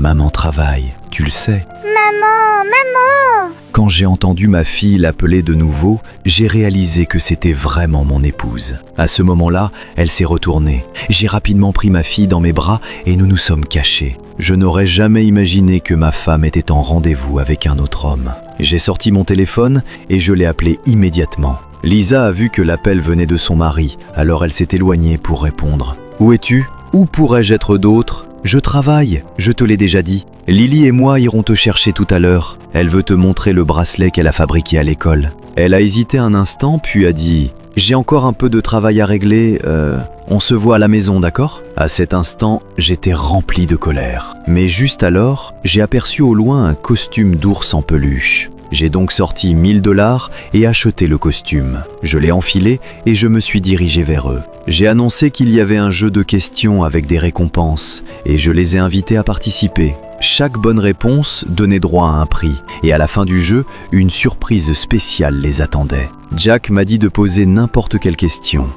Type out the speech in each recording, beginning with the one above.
maman travaille, tu le sais. Maman! Quand j'ai entendu ma fille l'appeler de nouveau, j'ai réalisé que c'était vraiment mon épouse. À ce moment-là, elle s'est retournée. J'ai rapidement pris ma fille dans mes bras et nous nous sommes cachés. Je n'aurais jamais imaginé que ma femme était en rendez-vous avec un autre homme. J'ai sorti mon téléphone et je l'ai appelé immédiatement. Lisa a vu que l'appel venait de son mari, alors elle s'est éloignée pour répondre. « Où es-tu ? Où pourrais-je être d'autre ? Je travaille, je te l'ai déjà dit. Lily et moi irons te chercher tout à l'heure. Elle veut te montrer le bracelet qu'elle a fabriqué à l'école. » Elle a hésité un instant, puis a dit « J'ai encore un peu de travail à régler, on se voit à la maison, d'accord ?» À cet instant, j'étais rempli de colère. Mais juste alors, j'ai aperçu au loin un costume d'ours en peluche. J'ai donc sorti 1000 $ et acheté le costume. Je l'ai enfilé et je me suis dirigé vers eux. J'ai annoncé qu'il y avait un jeu de questions avec des récompenses et je les ai invités à participer. Chaque bonne réponse donnait droit à un prix et à la fin du jeu, une surprise spéciale les attendait. Jack m'a dit de poser n'importe quelle question.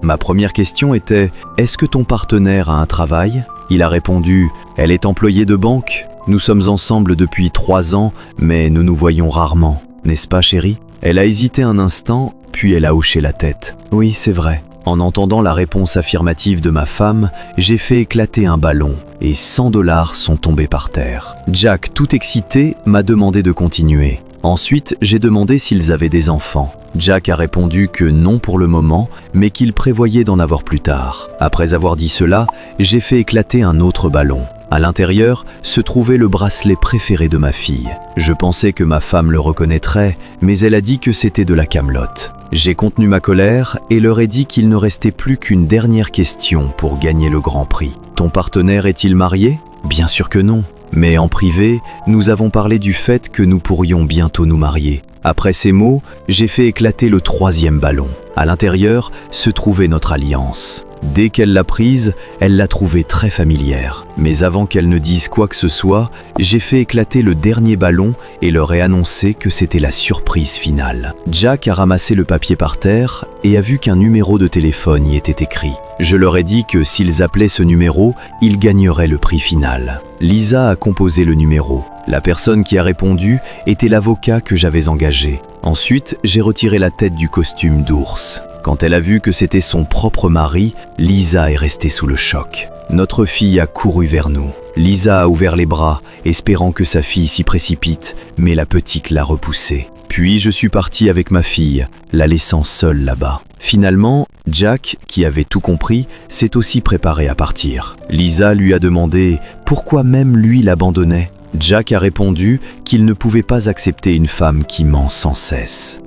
Ma première question était « Est-ce que ton partenaire a un travail ?» Il a répondu « Elle est employée de banque. Nous sommes ensemble depuis 3 ans, mais nous nous voyons rarement. N'est-ce pas, chérie ?» Elle a hésité un instant, puis elle a hoché la tête. « Oui, c'est vrai. » En entendant la réponse affirmative de ma femme, j'ai fait éclater un ballon et 100 $ sont tombés par terre. Jack, tout excité, m'a demandé de continuer. Ensuite, j'ai demandé s'ils avaient des enfants. Jack a répondu que non pour le moment, mais qu'il prévoyait d'en avoir plus tard. Après avoir dit cela, j'ai fait éclater un autre ballon. À l'intérieur se trouvait le bracelet préféré de ma fille. Je pensais que ma femme le reconnaîtrait, mais elle a dit que c'était de la camelote. J'ai contenu ma colère et leur ai dit qu'il ne restait plus qu'une dernière question pour gagner le grand prix. « Ton partenaire est-il marié ? » Bien sûr que non. Mais en privé, nous avons parlé du fait que nous pourrions bientôt nous marier. Après ces mots, j'ai fait éclater le 3e ballon. À l'intérieur se trouvait notre alliance. Dès qu'elle l'a prise, elle l'a trouvée très familière. Mais avant qu'elle ne dise quoi que ce soit, j'ai fait éclater le dernier ballon et leur ai annoncé que c'était la surprise finale. Jack a ramassé le papier par terre et a vu qu'un numéro de téléphone y était écrit. Je leur ai dit que s'ils appelaient ce numéro, ils gagneraient le prix final. Lisa a composé le numéro. La personne qui a répondu était l'avocat que j'avais engagé. Ensuite, j'ai retiré la tête du costume d'ours. Quand elle a vu que c'était son propre mari, Lisa est restée sous le choc. Notre fille a couru vers nous. Lisa a ouvert les bras, espérant que sa fille s'y précipite, mais la petite l'a repoussée. Puis je suis parti avec ma fille, la laissant seule là-bas. Finalement, Jack, qui avait tout compris, s'est aussi préparé à partir. Lisa lui a demandé pourquoi même lui l'abandonnait. Jack a répondu qu'il ne pouvait pas accepter une femme qui ment sans cesse.